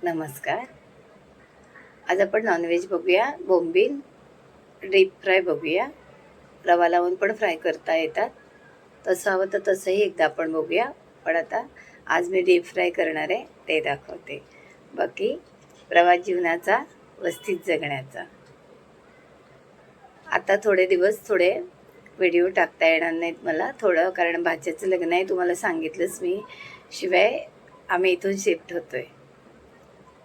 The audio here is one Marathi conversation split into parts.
नमस्कार. आज आपण नॉनव्हेज बघूया. बोंबील डीप फ्राय बघूया. रवा लावून पण फ्राय करता येतात. तसं हवं तर तसंही एकदा आपण बघूया. पण आता आज मी डीप फ्राय करणार आहे, ते दाखवते. बाकी प्रवास जीवनाचा व्यवस्थित जगण्याचा. आता थोडे दिवस व्हिडिओ टाकता येणार नाहीत मला, कारण भाच्याचं लग्न आहे, तुम्हाला सांगितलंच मी. शिवाय आम्ही इथून शिफ्ट होतोय,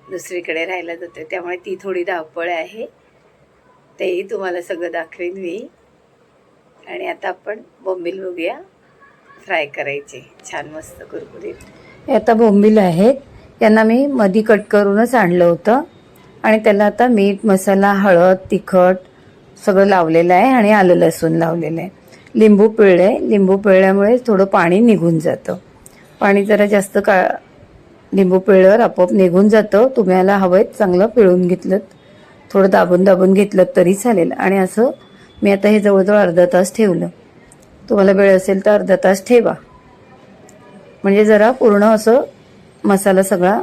दुसरीकडे राहायला जाते, त्यामुळे ती थोडी धावपळ आहे. तेही तुम्हाला सगळं दाखवेन मी. आणि आता आपण बोंबील बघूया फ्राय करायचे, छान मस्त कुरकुरीत. हे आता बोंबील आहेत, यांना मी मधी कट करूनच आणलं होतं. आणि त्याला आता मीठ, मसाला, हळद, तिखट सगळं लावलेलं आहे आणि आलं लसूण लावलेलं आहे. लिंबू पिळले, लिंबू पिळल्यामुळे थोडं पाणी निघून जातं. पाणी जरा जास्त लिंबू पिळल्यावर आपोआप निघून जातं. तुम्हाला हवं चांगलं पिळून घेतलं, थोडं दाबून घेतलं तरी चालेल. आणि असं मी आता हे जवळजवळ अर्धा तास ठेवलं. तुम्हाला वेळ असेल तर अर्धा तास ठेवा, म्हणजे जरा पूर्ण असं मसाला सगळा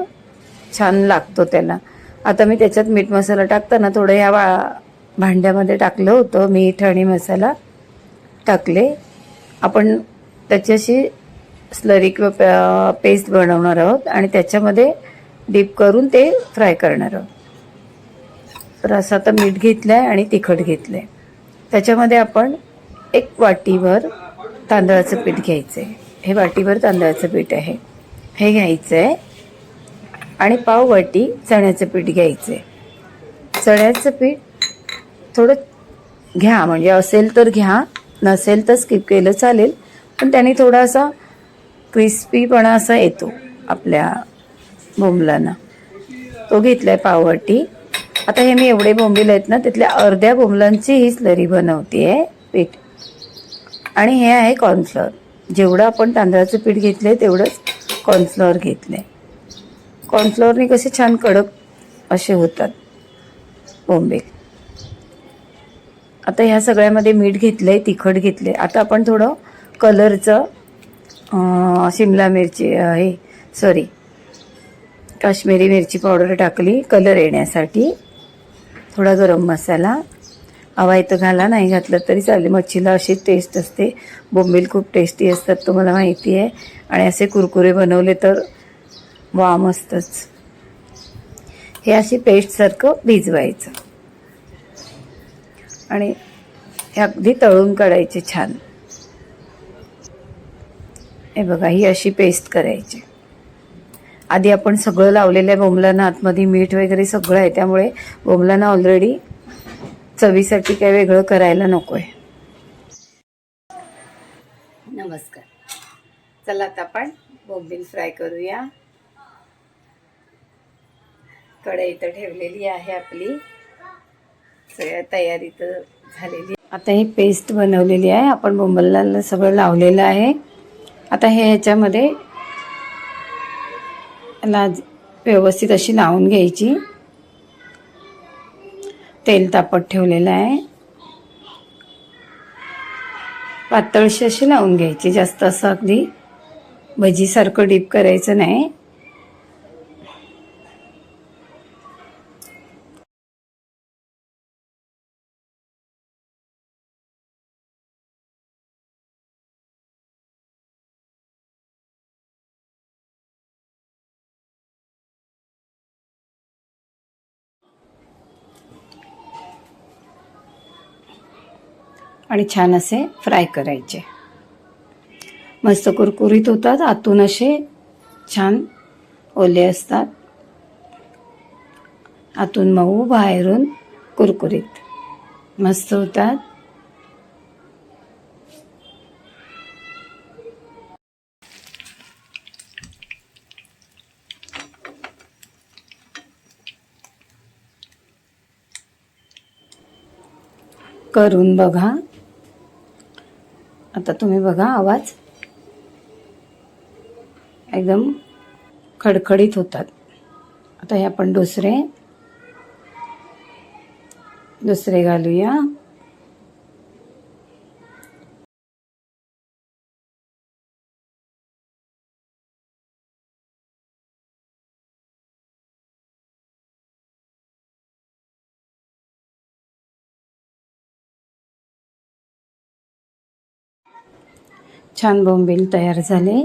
छान लागतो त्याला. आता मी त्याच्यात मीठ मसाला टाकताना थोडं ह्या भांड्यामध्ये टाकलं होतं मीठ आणि मसाला टाकले. आपण त्याच्याशी स्लरी किंवा पेस्ट बनवणार आहोत आणि त्याच्यामध्ये डीप करून ते फ्राय करणार आहोत. तर असं आता मीठ घेतलं आहे आणि तिखट घेतलं आहे. त्याच्यामध्ये आपण 1 वाटीभर तांदळाचं पीठ घ्यायचं आहे. हे वाटीभर तांदळाचं पीठ आहे, हे घ्यायचं आहे. आणि पाव वाटी चण्याचं पीठ घ्यायचं आहे. चण्याचं पीठ थोडं घ्या, म्हणजे असेल तर घ्या, नसेल तर स्किप केलं चालेल. पण त्याने थोडा असा क्रिस्पीपणा असा येतो आपल्या बोंबलांना. तो घेतला आहे पाववाटी. आता हे मी एवढे बोंबील आहेत ना, त्यातल्या अर्ध्या बोंबलांची ही स्लरी बनवते आहे पीठ. आणि हे आहे कॉर्नफ्लॉवर. जेवढं आपण तांदळाचं पीठ घेतलं आहे तेवढंच कॉर्नफ्लॉवर घेतलं आहे. कॉर्नफ्लॉवरने कसे छान कडक असे होतात बोंबील. आता ह्या सगळ्यामध्ये मीठ घेतलं आहे, तिखट घेतले. आता आपण थोडं कलरचं शिमला मिरची काश्मीरी मिरची पावडर टाकली कलर येण्यासाठी. थोडा गरम मसाला हवा आहे तर घाला, नाही घातलं तरी चालेल. मच्छीला अशी टेस्ट असते, बोंबील खूप टेस्टी असतात, तुम्हाला माहिती आहे. आणि असे कुरकुरे बनवले तर वा मस्तच. हे अशी पेस्टसारखं भिजवायचं आणि हे अगदी तळून काढायचे छान. हे बघा, ही अशी पेस्ट करायची. आधी आपण सगळं लावलेलं आहे बोंबलांना, आतमध्ये मीठ वगैरे सगळं आहे, त्यामुळे बोंबलांना ऑलरेडी चवीसाठी काय वेगळं करायला नको आहे. नमस्कार. चला आता आपण बोंबील फ्राय करूया. कढई इथं ठेवलेली आहे आपली, सगळ्या तयारी तर झालेली. आता ही पेस्ट बनवलेली आहे, आपण बोंबलाला सगळं लावलेलं आहे. आता हे ह्याच्यामध्ये व्यवस्थित अशी लावून घ्यायची. तेल तापत ठेवलेलं आहे, पातळशी अशी लावून घ्यायची. जास्त असं अगदी भजीसारखं डीप करायचं नाही. आणि छान असे फ्राय करायचे. मस्त कुरकुरीत होतात, आतून असे छान ओले असतात, आतून मऊ बाहेरून कुरकुरीत मस्त होतात. करून बघा. आता तुम्ही बघा, आवाज एकदम खडखडीत होतात. आता हे आपण दुसरे घालूया. छान बोंबील तयार झाले.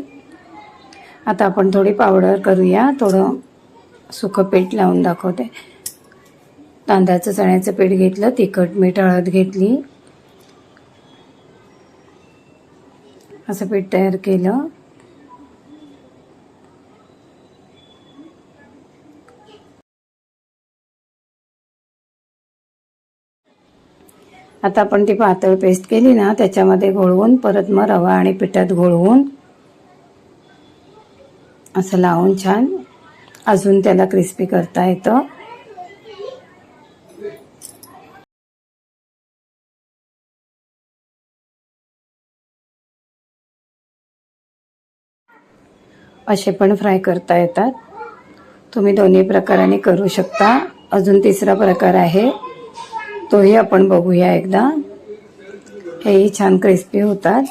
आता आपण थोडी पावडर करूया. थोडं सुकं पीठ लावून दाखवते. तांदळाचं चण्याचं पीठ घेतलं, तिखट मीठ हळद घेतली, असं पीठ तयार केलं. आता आपण ती पातळ पेस्ट केली ना, त्याच्यामध्ये घोळवून परत मग रवा आणि पिठात घोळवून असं लावून छान अजून त्याला क्रिस्पी करता येतं. असे पण फ्राय करता येतात. तुम्ही दोन्ही प्रकाराने करू शकता. अजून तिसरा प्रकार आहे, तोही आपण बघूया एकदा. हेही छान क्रिस्पी होतात.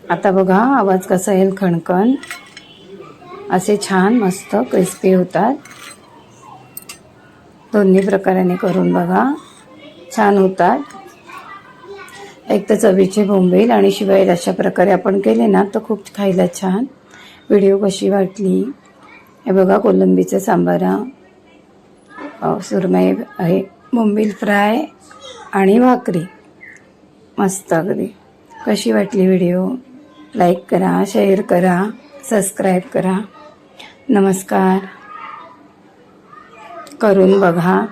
आता बघा आवाज कसा येईल, खणखण. असे छान मस्त क्रिस्पी होतात. दोन्ही प्रकाराने करून बघा, छान होतात. एक तर चवीचे बोंबील आणि शिवाय अशा प्रकारे आपण केले ना तर खूप खायला छान. व्हिडिओ कशी वाटली हे बघा. कोलंबीचं सांबारा, सुरमई आहे, बोंबील फ्राय आणि भाकरी. मस्त अगदी. कशी वाटली व्हिडिओ? लाईक करा, शेअर करा, सबस्क्राईब करा. नमस्कार. करून बघा.